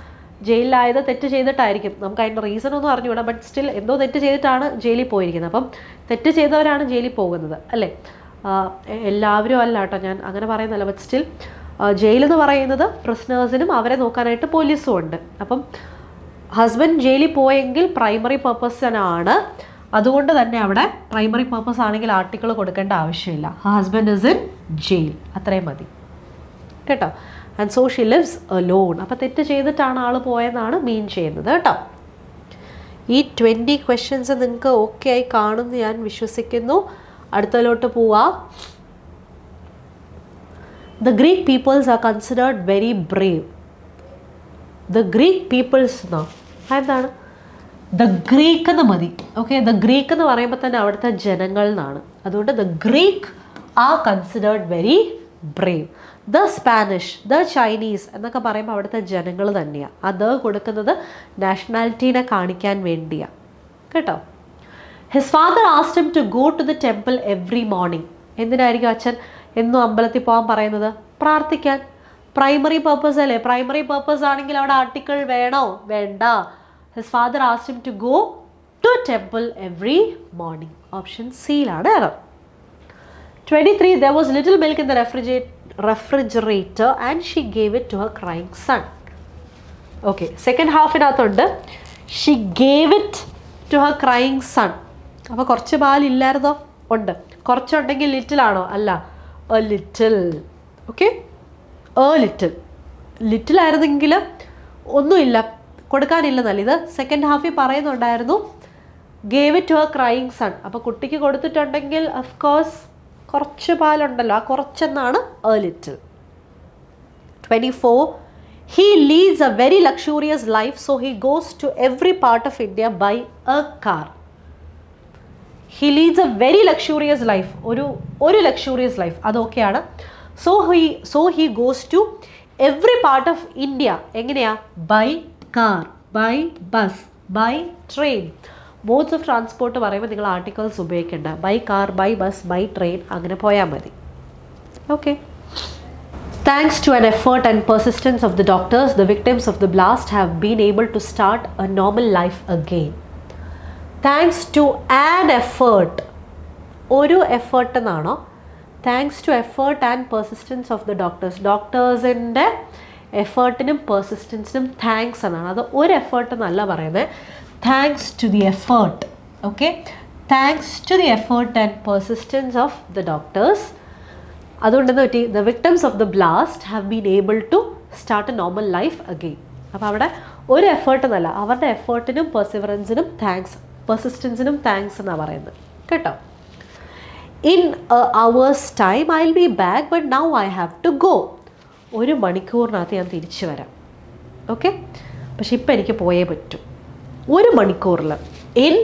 ജയിലിലായത് തെറ്റ് ചെയ്തിട്ടായിരിക്കും. നമുക്ക് അതിൻ്റെ റീസൺ ഒന്നും അറിഞ്ഞുകൂടാ, ബട്ട് സ്റ്റിൽ എന്തോ തെറ്റ് ചെയ്തിട്ടാണ് ജയിലിൽ പോയിരിക്കുന്നത്. അപ്പം തെറ്റ് ചെയ്തവരാണ് ജയിലിൽ പോകുന്നത് അല്ലേ. എല്ലാവരും അല്ല കേട്ടോ, ഞാൻ അങ്ങനെ പറയുന്നല്ല, ബട്ട് സ്റ്റിൽ ജയിലെന്ന് പറയുന്നത് പ്രിസണേഴ്സിനും അവരെ നോക്കാനായിട്ട് പോലീസും ഉണ്ട്. അപ്പം ഹസ്ബൻഡ് ജയിലിൽ പോയെങ്കിൽ പ്രൈമറി പർപ്പസിനാണ്. അതുകൊണ്ട് തന്നെ അവിടെ പ്രൈമറി പർപ്പസ് ആണെങ്കിൽ ആർട്ടിക്കിൾ കൊടുക്കേണ്ട ആവശ്യമില്ല. ഹസ്ബൻഡ് ഇസ് ഇൻ ജയിൽ, അത്രയും മതി കേട്ടോ. And so Xi lives alone. അപ്പോൾ തെറ്റ് ചെയ്തിട്ടാണ് ആൾ പോയെന്നാണ് മീൻ ചെയ്യുന്നത് കേട്ടോ. ഈ 20 ക്വസ്റ്റ്യൻസ് നിങ്ങൾക്ക് ഓക്കെ ആയി കാണുമെന്ന് ഞാൻ വിശ്വസിക്കുന്നു. അടുത്തതിലോട്ട് പോവാം. The Greek peoples are considered very brave. The Greek peoples എന്നോ എന്താണ്? ദ ഗ്രീക്ക് എന്ന് മതി. ഓക്കെ, ദ ഗ്രീക്ക് എന്ന് പറയുമ്പോൾ തന്നെ അവിടുത്തെ ജനങ്ങൾ എന്നാണ്. അതുകൊണ്ട് the Greek are considered very Brave. The Spanish, the Chinese എന്നൊക്കെ പറയുമ്പോൾ അവിടുത്തെ ജനങ്ങൾ തന്നെയാണ്. അത് കൊടുക്കുന്നത് നാഷണാലിറ്റീനെ കാണിക്കാൻ വേണ്ടിയാണ് കേട്ടോ. His father asked him to go to the temple every morning. എന്തിനായിരിക്കും അച്ഛൻ എന്നും അമ്പലത്തിൽ പോകാൻ പറയുന്നത്? പ്രാർത്ഥിക്കാൻ. പ്രൈമറി പർപ്പസ് അല്ലേ. പ്രൈമറി പർപ്പസ് ആണെങ്കിൽ അവിടെ ആർട്ടിക്കിൾ വേണോ? വേണ്ട. His father asked him to go to temple every morning. Option C ലാണ് error. 23. There was little milk in the refrigerator and she gave it to her crying son. Okay, second half-നകത്തുണ്ട് she gave it to her crying son. അപ്പോൾ കുറച്ച് പാലില്ലായിരുന്നോ? ഉണ്ട്. കുറച്ചുണ്ടെങ്കിൽ little ആണോ? അല്ല, a little. Okay, a little. Little ആയിരുന്നെങ്കിൽ ഒന്നുമില്ല, കൊടുക്കാനില്ലെന്നല്ല. ഇത് second ഹാഫിൽ പറയുന്നുണ്ടായിരുന്നു gave it to her crying son. അപ്പോൾ കുട്ടിക്ക് കൊടുത്തിട്ടുണ്ടെങ്കിൽ ഓഫ് കോഴ്സ് കുറച്ച് പാലുണ്ടല്ലോ, ആ കുറച്ചെന്നാണ് a little. 24. He leads a very luxurious life, so he goes to every part of India by a car. He leads a very luxurious life. ഒരു luxurious life, അതൊക്കെയാണ്. So he goes to every part of India. എങ്ങനെയാ? By car, by bus, by train. Modes of transport പറയുമ്പോൾ നിങ്ങൾ articles ഉപയോഗിക്കേണ്ട. By car, by bus, by train, അങ്ങനെ പോയാൽ മതി. Okay. Thanks to an effort and persistence of the doctors, the victims of the blast have been able to start a normal life again. Thanks to an effort. ഒരു effort എന്നാണോ? Thanks to effort and persistence of the doctors. ഡോക്ടേഴ്സിൻ്റെ എഫേർട്ടിനും പെർസിസ്റ്റൻസിനും thanks എന്നാണ്. അത് ഒരു effort എന്നല്ല പറയുന്നത്, thanks to the effort. Okay, thanks to the effort and persistence of the doctors. അതുകൊണ്ടെന്ന് പറ്റി the victims of the blast have been able to start a normal life again. അപ്പോൾ അവിടെ ഒരു എഫേർട്ട് എന്നല്ല, അവരുടെ എഫേർട്ടിനും പെർസിവറൻസിനും താങ്ക്സ്, പെർസിസ്റ്റൻസിനും താങ്ക്സ് എന്നാണ് പറയുന്നത് കേട്ടോ. In a hour's time I will be back but now I have to go. 1 മണിക്കൂറിനകത്ത് ഞാൻ തിരിച്ചു വരാം. ഓക്കെ, പക്ഷെ ഇപ്പം എനിക്ക് പോയേ പറ്റൂ. 1 മണിക്കൂറിൽ. In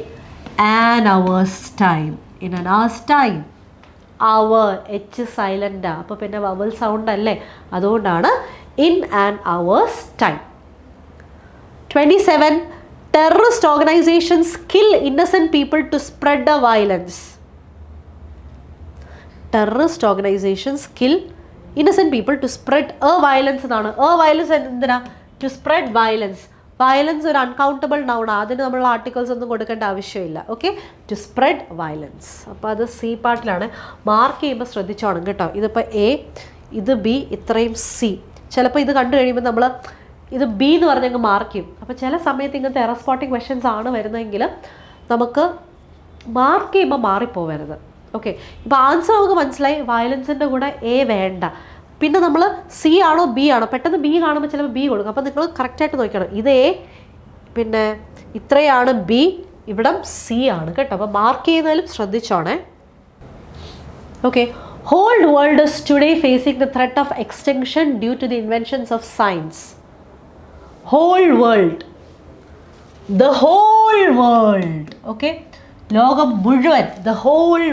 an hour's time. In an hour's time. Hour, H സൈലൻ്റാ, അപ്പോൾ പിന്നെ വവൽ സൗണ്ട് അല്ലേ, അതുകൊണ്ടാണ് in an hour's time. 27. Terrorist organisations kill innocent people to spread a violence. Terrorist organisations kill innocent people to spread a violence എന്നാണ്. A violence എന്തിനാ? To spread violence. Violence ഒരു uncountable noun, അതിന് നമ്മൾ ആർട്ടിക്കിൾസ് ഒന്നും കൊടുക്കേണ്ട ആവശ്യമില്ല. Okay, to spread violence. അപ്പോൾ അത് സി പാർട്ടിലാണ്. മാർക്ക് ചെയ്യുമ്പോൾ ശ്രദ്ധിച്ചോണം കേട്ടോ. ഇതിപ്പോൾ എ, ഇത് ബി, ഇത്രയും സി. ചിലപ്പോൾ ഇത് കണ്ടു കഴിയുമ്പോൾ നമ്മൾ ഇത് ബി എന്ന് പറഞ്ഞങ്ങ് മാർക്ക് ചെയ്യും. അപ്പോൾ ചില സമയത്ത് ഇങ്ങനത്തെ എറർ സ്പോട്ടിംഗ് ക്വസ്റ്റ്യൻസ് ആണ് വരുന്നതെങ്കിൽ നമുക്ക് മാർക്ക് ചെയ്യുമ്പോൾ മാറിപ്പോവരുത്. ഓക്കെ, ഇപ്പോൾ ആൻസർ നമുക്ക് മനസ്സിലായി, വയലൻസിൻ്റെ കൂടെ എ വേണ്ട. പിന്നെ നമ്മൾ സി ആണോ ബി ആണോ, പെട്ടെന്ന് ബി കാണുമ്പോൾ ചിലപ്പോൾ ബി കൊടുക്കും. അപ്പോൾ നിങ്ങൾ കറക്റ്റായിട്ട് നോക്കണം, ഇത് എ, പിന്നെ ഇത്രയാണ് ബി, ഇവിടം സി ആണ് കേട്ടോ. അപ്പോൾ മാർക്ക് ചെയ്യുന്നതിലും ശ്രദ്ധിച്ചോണേ. Okay, whole world is today facing the threat of extinction due to the inventions of science. Whole world, the whole world, okay, ലോകം മുഴുവൻ, the whole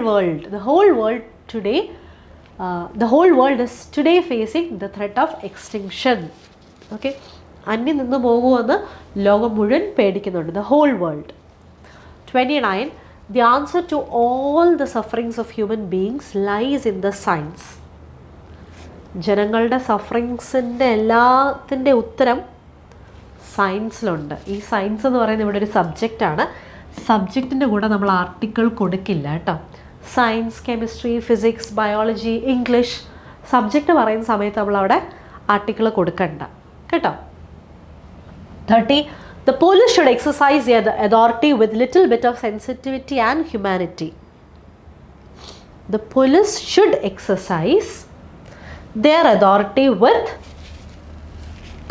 world today, the whole world is today facing the threat of extinction. Okay, അന്യം നിന്ന് പോകുമെന്ന് ലോകം മുഴുവൻ പേടിക്കുന്നുണ്ട്, the whole world. 29, the answer to all the sufferings of human beings lies in the science. ജനങ്ങളുടെ സഫറിങ്സിൻ്റെ എല്ലാത്തിൻ്റെ ഉത്തരം സയൻസിലുണ്ട്. ഈ science എന്ന് പറയുന്നത് ഇവിടെ ഒരു സബ്ജക്റ്റാണ്. സബ്ജക്റ്റിൻ്റെ കൂടെ നമ്മൾ ആർട്ടിക്കിൾ കൊടുക്കില്ല കേട്ടോ. Science, chemistry, physics, biology, English subject പറയുന്ന സമയത്ത് നമ്മളവിടെ ആർട്ടിക്കിൾ കൊടുക്കണ്ട കേട്ടോ. 30, the police should exercise their authority with little bit of sensitivity and humanity. The police should exercise their authority with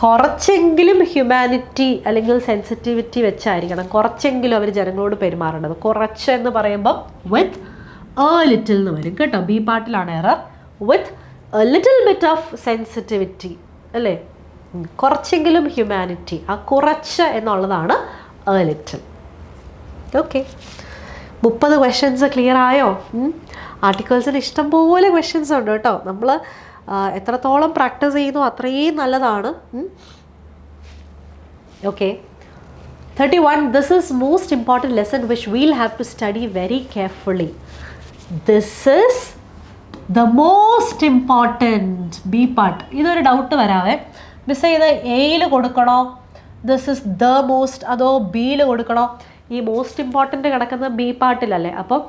കുറച്ചെങ്കിലും ഹ്യൂമാനിറ്റി അല്ലെങ്കിൽ സെൻസിറ്റിവിറ്റി വെച്ചായിരിക്കണം കുറച്ചെങ്കിലും അവർ ജനങ്ങളോട് പെരുമാറേണ്ടത്. കുറച്ച് എന്ന് പറയുമ്പം വിത്ത് എ ലിറ്റിൽ എന്ന് വരും കേട്ടോ. ബി പാർട്ടിലാണ് error. With a little bit of sensitivity അല്ലേ, കുറച്ചെങ്കിലും ഹ്യൂമാനിറ്റി. ആ കുറച്ച് എന്നുള്ളതാണ് a little. Okay, 30 questions clear ആയോ? ആർട്ടിക്കിൾസിന് ഇഷ്ടംപോലെ ക്വസ്റ്റ്യൻസ് ഉണ്ട് കേട്ടോ. നമ്മൾ എത്രത്തോളം പ്രാക്ടീസ് ചെയ്യുന്നു അത്രയും നല്ലതാണ്. Okay, 31, this is most important lesson which we'll have to study very carefully. This is the most important B part. ഇതൊരു ഡൗട്ട് വരാവേ, മിസ് ചെയ്ത് എയിൽ കൊടുക്കണോ, ദിസ് ഇസ് ദ മോസ്റ്റ്, അതോ ബിയിൽ കൊടുക്കണോ? ഈ മോസ്റ്റ് ഇമ്പോർട്ടൻ്റ് കിടക്കുന്ന ബി പാർട്ടിലല്ലേ. അപ്പം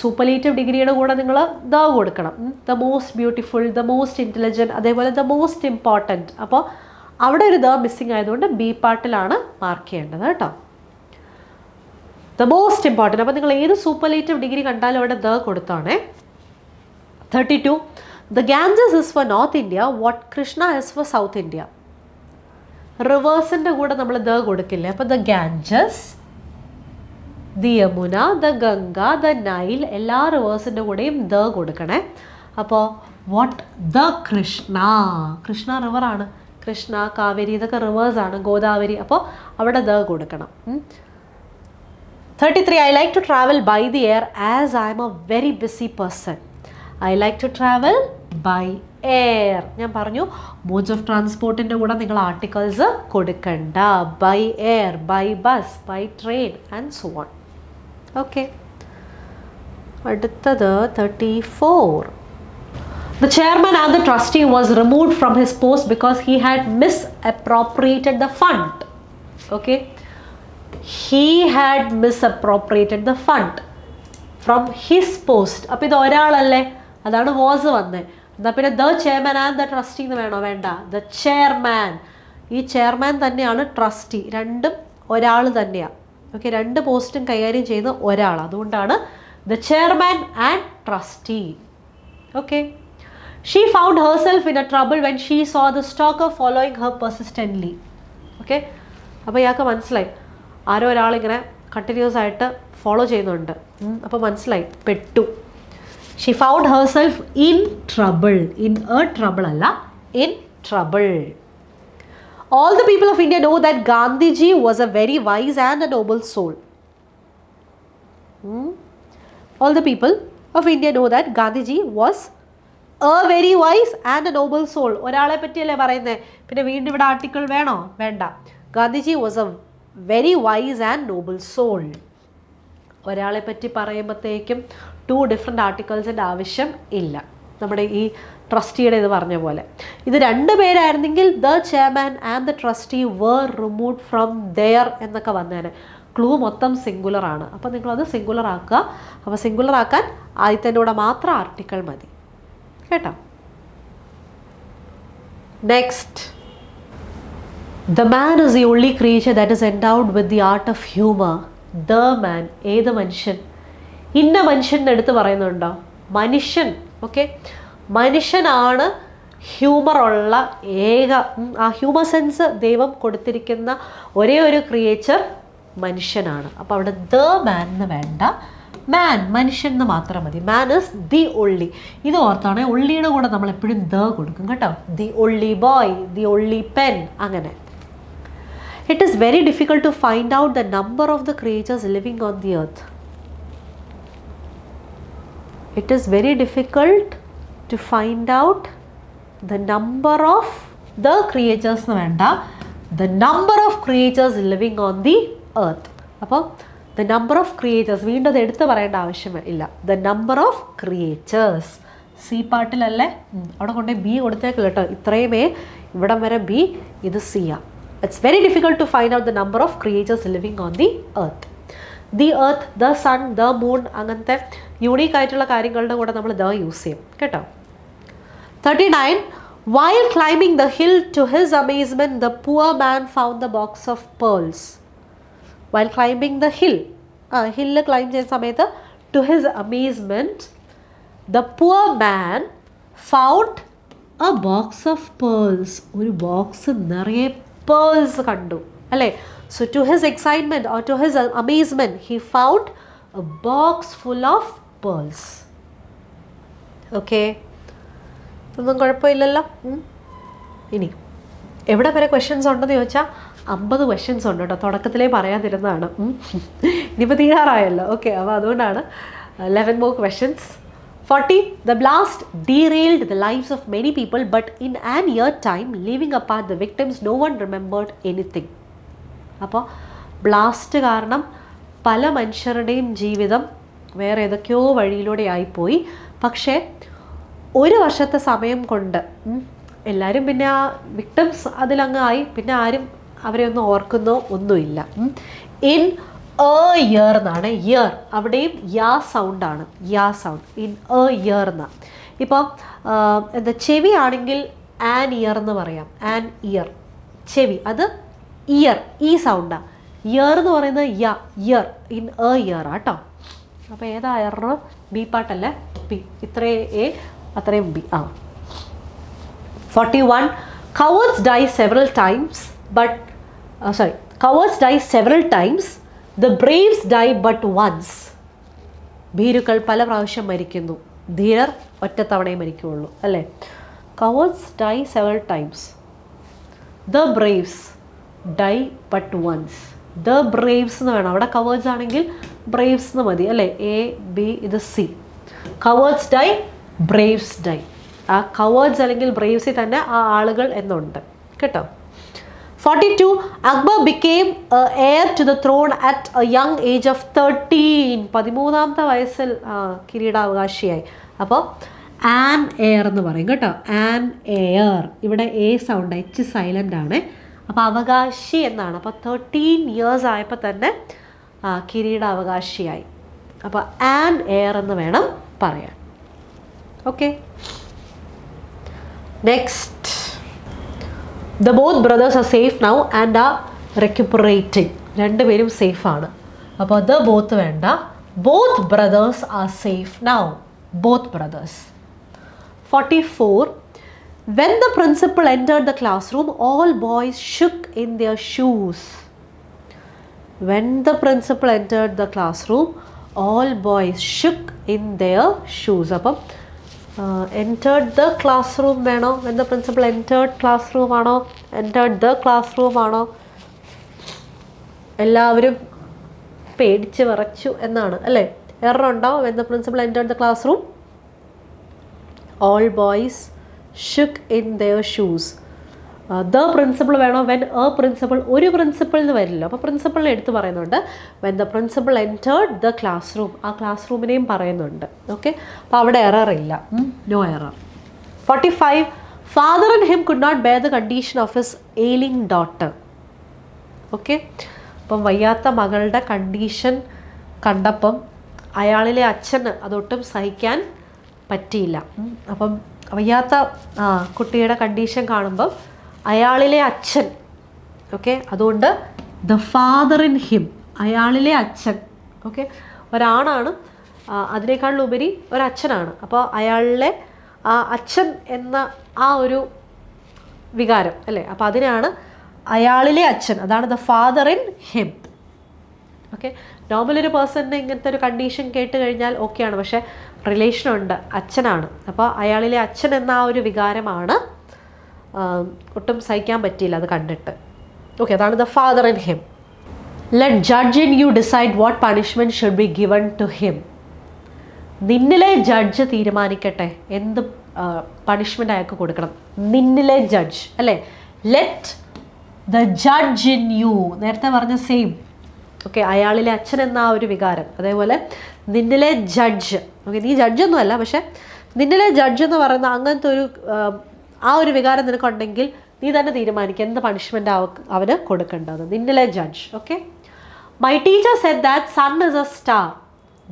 സൂപ്പർലേറ്റീവ് ഡിഗ്രിയുടെ കൂടെ നിങ്ങൾ ദ കൊടുക്കണം. The most beautiful, the most intelligent, അതേപോലെ ദ മോസ്റ്റ് ഇമ്പോർട്ടൻറ്റ്. അപ്പോൾ അവിടെ ഒരു ദ മിസ്സിങ് ആയതുകൊണ്ട് ബി പാർട്ടിലാണ് മാർക്ക് ചെയ്യേണ്ടത് കേട്ടോ. The most important. അപ്പോൾ നിങ്ങൾ ഏത് സൂപ്പർലേറ്റീവ് ഡിഗ്രി കണ്ടാലും അവിടെ the കൊടുത്താണേ. 32, the Ganges is for North India, what Krishna is for South India. റിവേഴ്സിൻ്റെ കൂടെ നമ്മൾ ദ കൊടുക്കില്ലേ. അപ്പോൾ the Ganges, the Yamuna, the Ganga, the Nile എല്ലാ റിവേഴ്സിൻ്റെ കൂടെയും ദ കൊടുക്കണേ. അപ്പോൾ വാട്ട് ദ കൃഷ്ണ, കൃഷ്ണ റിവറാണ്. കൃഷ്ണ, കാവേരി ഇതൊക്കെ റിവേഴ്സാണ്, ഗോദാവരി. അപ്പോൾ അവിടെ ദ കൊടുക്കണം. 33, I like to travel by the air as I am a very busy person. I like to travel by air. ഞാൻ പറഞ്ഞു മോഡ്സ് ഓഫ് ട്രാൻസ്പോർട്ടിൻ്റെ കൂടെ നിങ്ങൾ ആർട്ടിക്കിൾസ് കൊടുക്കണ്ട. By air, by bus, by train and so on. Okay, അടുത്തത് 34. The chairman and the trustee was removed from his post because he had misappropriated the fund. Okay, he had misappropriated the fund from his post. അപ്പോൾ ഇത് ഒരാളല്ലേ, അതാണ് was വന്നത്. എന്നാൽ പിന്നെ the chairman and the trustee എന്ന് വേണോ? വേണ്ട, ദ ചെയർമാൻ. ഈ ചെയർമാൻ തന്നെയാണ് ട്രസ്റ്റി, രണ്ടും ഒരാൾ തന്നെയാണ്. ഓക്കെ, രണ്ട് പോസ്റ്റും കൈകാര്യം ചെയ്യുന്ന ഒരാൾ, അതുകൊണ്ടാണ് the chairman and trustee. Okay, she found herself in a trouble when she saw the stalker following her persistently. Okay, അപ്പോൾ ഇയാൾക്ക് മനസ്സിലായി ആരോ ഒരാളിങ്ങനെ കണ്ടിന്യൂസ് ആയിട്ട് ഫോളോ ചെയ്യുന്നുണ്ട്. അപ്പോൾ മനസ്സിലായി, പെട്ടു. She found herself in trouble. In a trouble അല്ല, in trouble. All the people of India know that Gandhiji was a very wise and a noble soul. All the people of India know that Gandhiji was a very wise and a noble soul. ഒരാളെ പറ്റിയല്ലേ പറയുന്നത്, പിന്നെ വീണ്ടും ഇവിടെ article വേണോ? വേണ്ട. Gandhiji was a very wise and noble soul. ഒരാളെ പറ്റി പറയുമ്പോഴത്തേക്കും 2 ഡിഫറെൻ്റ് ആർട്ടിക്കിൾസിൻ്റെ ആവശ്യം ഇല്ല. നമ്മുടെ ഈ ട്രസ്റ്റിയുടെ ഇത് പറഞ്ഞ പോലെ ഇത് 2 പേരായിരുന്നെങ്കിൽ the chairman and the trustee were removed from there എന്നൊക്കെ വന്നേനെ. ക്ലൂ മൊത്തം സിംഗുലറാണ്. അപ്പോൾ നിങ്ങളത് സിംഗുലർ ആക്കുക. അപ്പോൾ സിംഗുലർ ആക്കാൻ ആദ്യത്തിൻ്റെ കൂടെ മാത്രം ആർട്ടിക്കിൾ മതി കേട്ടോ. Next, the man is the only creature that is എൻഡൗഡ് with the art of humour. The man, ഏത് മനുഷ്യൻ? ഇന്ന മനുഷ്യൻ എടുത്ത് പറയുന്നുണ്ടോ? മനുഷ്യൻ. ഓക്കെ, മനുഷ്യനാണ് ഹ്യൂമറുള്ള ഏക, ആ ഹ്യൂമർ സെൻസ് ദൈവം കൊടുത്തിരിക്കുന്ന ഒരേ ഒരു ക്രിയേച്ചർ മനുഷ്യനാണ്. അപ്പോൾ അവിടെ ദ മാൻ എന്ന് വേണ്ട, മാൻ മനുഷ്യൻ എന്ന് മാത്രം മതി. Man is the only. ഇത് ഓർത്താണ്, ഒള്ളിയുടെ കൂടെ നമ്മൾ എപ്പോഴും ദ കൊടുക്കും കേട്ടോ. The only boy, the only pen, അങ്ങനെ. It is very difficult to find out the number of the creatures living on the earth. It is very difficult to find out the number of the creatures എന്ന് വേണ്ട, the number of creatures living on the earth. അപ്പോൾ the number of creatures, വീണ്ടും അത് എടുത്ത് പറയേണ്ട ആവശ്യമില്ല. The number of creatures, C പാർട്ടിലല്ലേ, അവിടെ കൊണ്ടേ ബി കൊടുത്തേക്ക് കേട്ടോ. ഇത്രയുമേ ഇവിടം വരെ ബി, ഇത് സി ആ. It's very difficult to find out the number of creatures living on the earth. The earth, the sun, the moon, അങ്ങനത്തെ യൂണീക്ക് ആയിട്ടുള്ള കാര്യങ്ങളുടെ കൂടെ നമ്മൾ ദ യൂസ് ചെയ്യും കേട്ടോ. 39. While climbing the hill, to his amazement, the poor man found the box of pearls. While climbing the hill, hill climb ചെയ്യുന്ന സമയത്ത്, to his amazement, the poor man found a box of pearls. ഒരു box നിറയെ pearls കണ്ടു അല്ലേ. So to his excitement or to his amazement, he found a box full of pearls. Okay, ഒന്നും കുഴപ്പമില്ലല്ലോ. ഇനി എവിടെ വരെ ക്വസ്റ്റ്യൻസ് ഉണ്ടെന്ന് ചോദിച്ചാൽ 50 ക്വസ്റ്റ്യൻസ് ഉണ്ട് കേട്ടോ. തുടക്കത്തിലേ പറയാതിരുന്നതാണ്. ഇനിയിപ്പോൾ തീരാറായല്ലോ. ഓക്കെ, അപ്പോൾ അതുകൊണ്ടാണ് 11 more questions. 40. The blast derailed the lives of many people, but in an year time, leaving apart the victims, no one remembered anything. അപ്പോൾ ബ്ലാസ്റ്റ് കാരണം പല മനുഷ്യരുടെയും ജീവിതം വേറെ ഏതൊക്കെയോ വഴിയിലൂടെ ആയിപ്പോയി. പക്ഷേ ഒരു വർഷത്തെ സമയം കൊണ്ട് എല്ലാവരും, പിന്നെ ആ വിക്ടിംസ് അതിലങ്ങ് ആയി, പിന്നെ ആരും അവരെ ഒന്നും ഓർക്കുന്നോ ഒന്നുമില്ല. ഇൻ എ ഇയർ എന്നാണ്, ഇയർ അവിടെയും യാ സൗണ്ടാണ്, യാ സൗണ്ട്. ഇൻ എ ഇയർ എന്നാണ്. ഇപ്പോൾ എന്താ, ചെവി ആണെങ്കിൽ ആൻ ഇയർ എന്ന് പറയാം, ആൻ ഇയർ, ചെവി, അത് ഇയർ, ഈ സൗണ്ടാണ്. ഇയർ എന്ന് പറയുന്നത് യാ, ഇയർ, ഇൻ എ ഇയർ ആട്ടോ. അപ്പോൾ ഏതാ എയർ? ബി പാട്ടല്ലേ, ബി. ഇത്രയും എ, അത്രയും B. 41. Cowards die several times, but cowards die several times, the braves die but once. ഭീരുക്കൾ പല പ്രാവശ്യം മരിക്കുന്നു, ധീരർ ഒറ്റത്തവണയെ മരിക്കുകയുള്ളൂ അല്ലേ. Cowards die several times, the braves die but once. The braves എന്ന് വേണം, അവിടെ cowards ആണെങ്കിൽ braves എന്ന് മതി അല്ലേ. എ ബി, ഇത് C. Cowards die, braves die. ആ കവേർഡ്സ് അല്ലെങ്കിൽ ബ്രേവ്സിൽ തന്നെ ആ ആളുകൾ എന്നുണ്ട് കേട്ടോ. 42. Akbar became heir to the throne at a young age of 13. 13ാമത്തെ വയസ്സിൽ കിരീടാവകാശിയായി. അപ്പോൾ ആൻ എയർ എന്ന് പറയും കേട്ടോ, ആൻ എയർ. ഇവിടെ എ സൗണ്ട്, എച്ച് സൈലൻ്റ് ആണ്. അപ്പോൾ അവകാശി എന്നാണ്. അപ്പോൾ 13 years ആയപ്പോൾ തന്നെ കിരീടാവകാശിയായി. അപ്പോൾ ആൻ എയർ എന്ന് വേണം പറയാൻ. Okay, next. The both brothers are safe now and are recuperating. രണ്ടുപേരും സേഫാണ്. അപ്പോൾ the both വേണ്ട, both brothers are safe now. Both brothers. 44. When the principal entered the classroom, all boys shook in their shoes. When the principal entered the classroom, all boys shook in their shoes. അപ്പം entered the classroom വേണോ, when the principal entered classroom ആണോ, entered the classroom ആണോ? എല്ലാവരും പേടിച്ച് വിറച്ചു എന്നാണ് അല്ലേ. Error ഉണ്ടോ? when the principal entered the classroom, all boys shook in their shoes. the principal വേണോ, when a principal, ഒരു പ്രിൻസിപ്പൾ എന്ന് വരില്ല. അപ്പോൾ പ്രിൻസിപ്പളിനെ എടുത്ത് പറയുന്നുണ്ട്. when the principal entered the classroom, ആ ക്ലാസ് റൂമിനെയും പറയുന്നുണ്ട്. ഓക്കെ, അപ്പോൾ അവിടെ എറർ ഇല്ല, no error. 45. father and him could not bear the condition of his ailing daughter. Okay, അപ്പം വയ്യാത്ത മകളുടെ കണ്ടീഷൻ കണ്ടപ്പം അയാളിലെ അച്ഛന് അതൊട്ടും സഹിക്കാൻ പറ്റിയില്ല. അപ്പം വയ്യാത്ത കുട്ടിയുടെ കണ്ടീഷൻ കാണുമ്പം അയാളിലെ അച്ഛൻ, ഓക്കെ, അതുകൊണ്ട് ദ ഫാദർ ഇൻ ഹിം, അയാളിലെ അച്ഛൻ. ഓക്കെ, ഒരാണാണ്, അതിനേക്കാളുപരി ഒരച്ഛനാണ്. അപ്പോൾ അയാളിലെ അച്ഛൻ എന്ന ആ ഒരു വികാരം അല്ലേ, അപ്പോൾ അതിനാണ് അയാളിലെ അച്ഛൻ, അതാണ് the father in him. Okay, normal ഒരു പേഴ്സണിന് ഇങ്ങനത്തെ ഒരു കണ്ടീഷൻ കേട്ട് കഴിഞ്ഞാൽ ഓക്കെയാണ്. പക്ഷേ റിലേഷനുണ്ട്, അച്ഛനാണ്. അപ്പോൾ അയാളിലെ അച്ഛൻ എന്ന ആ ഒരു വികാരമാണ് ഒട്ടും സഹിക്കാൻ പറ്റിയില്ല അത് കണ്ടിട്ട്. ഓക്കെ, അതാണ് the father in him. Let judge in you decide what punishment should be given to him. നിന്നിലെ ജഡ്ജ് തീരുമാനിക്കട്ടെ എന്ത് പണിഷ്മെൻ്റ് അയാൾക്ക് കൊടുക്കണം. നിന്നിലെ ജഡ്ജ് അല്ലേ. Let the judge in you, നേരത്തെ പറഞ്ഞ സെയിം. ഓക്കെ, അയാളിലെ അച്ഛൻ എന്ന ആ ഒരു വികാരം. അതേപോലെ നിന്നിലെ ജഡ്ജ്. ഓക്കെ, നീ ജഡ്ജൊന്നും അല്ല, പക്ഷെ നിന്നിലെ ജഡ്ജ് എന്ന് പറയുന്ന അങ്ങനത്തെ ഒരു ആ ഒരു വികാരം നിനക്കുണ്ടെങ്കിൽ നീ തന്നെ തീരുമാനിക്കുക എന്ത് പണിഷ്മെൻ്റ് അവന് കൊടുക്കേണ്ടത്. നിന്നിലെ judge. Okay, my teacher said that sun is a star.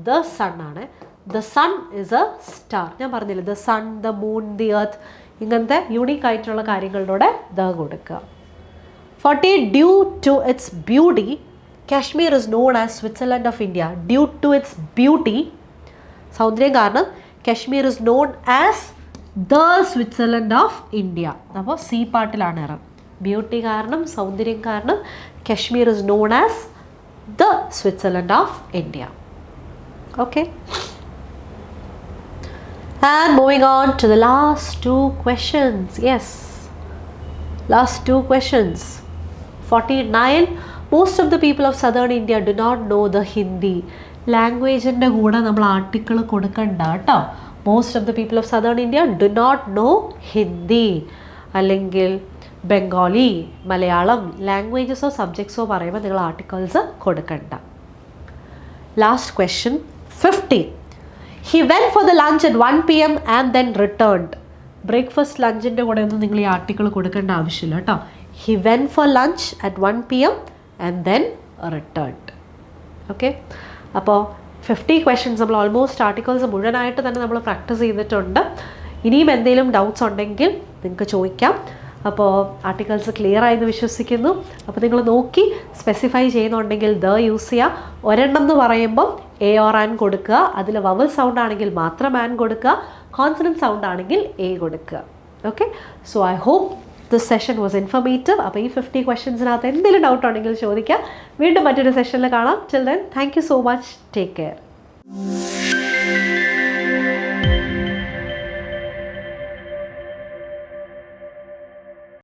The sun ആണ്. The sun is a star. ഞാൻ പറഞ്ഞില്ല, the sun, the moon, the earth, ഇങ്ങനത്തെ യൂണീക്ക് ആയിട്ടുള്ള കാര്യങ്ങളിലൂടെ ദ കൊടുക്കുക. 40. Due to its beauty Kashmir is known as Switzerland of India. Due to its beauty, സൗന്ദര്യം കാരണം Kashmir is known as the Switzerland of India. അപ്പോൾ C പാർട്ടിലാണ് എറർ. ബ്യൂട്ടി കാരണം, സൗന്ദര്യം കാരണം Kashmir is known as the Switzerland of India. Okay, and moving on to the last two questions. Yes, last two questions. 49. Most of the people of southern India do not know the Hindi. ലാംഗ്വേജിൻ്റെ കൂടെ നമ്മൾ article കൊടുക്കണ്ട കേട്ടോ. Most of the people of southern India do not know Hindi, അല്ലെങ്കിൽ ബംഗാളി, മലയാളം, ലാംഗ്വേജസോ സബ്ജക്ട്സോ പറയുമ്പോൾ നിങ്ങൾ ആർട്ടിക്കിൾസ് കൊടുക്കണ്ട. Last question 50. He went for the lunch at 1 PM and then returned. Breakfast ലഞ്ചിൻ്റെ കൂടെ ഒന്നും നിങ്ങൾ ഈ ആർട്ടിക്കിൾ കൊടുക്കേണ്ട ആവശ്യമില്ല കേട്ടോ. He went for lunch at 1 PM and then returned. Okay, അപ്പോൾ 50 ക്വസ്റ്റ്യൻസ് നമ്മൾ ഓൾമോസ്റ്റ് ആർട്ടിക്കിൾസ് മുഴുവനായിട്ട് തന്നെ നമ്മൾ പ്രാക്ടീസ് ചെയ്തിട്ടുണ്ട്. ഇനിയും എന്തെങ്കിലും ഡൗട്ട്സ് ഉണ്ടെങ്കിൽ നിങ്ങൾക്ക് ചോദിക്കാം. അപ്പോൾ ആർട്ടിക്കിൾസ് ക്ലിയർ ആയെന്ന് വിശ്വസിക്കുന്നു. അപ്പോൾ നിങ്ങൾ നോക്കി സ്പെസിഫൈ ചെയ്യുന്നുണ്ടെങ്കിൽ ദ യൂസ് ചെയ്യുക. ഒരെണ്ണം എന്ന് പറയുമ്പം എ ഓർ ആൻ കൊടുക്കുക. അതിൽ വവൽ സൗണ്ട് ആണെങ്കിൽ മാത്രം ആൻ കൊടുക്കുക, കോൺസണൻറ്റ് സൗണ്ട് ആണെങ്കിൽ എ കൊടുക്കുക. Okay, so I hope this session was informative. അപ്പോൾ ഈ 50 ക്വസ്റ്റ്യൻസിനകത്ത് എന്തെങ്കിലും ഡൗട്ട് ഉണ്ടെങ്കിൽ ചോദിക്കുക. വീണ്ടും മറ്റൊരു സെഷനിൽ കാണാം. Till then, thank you so much. Take care.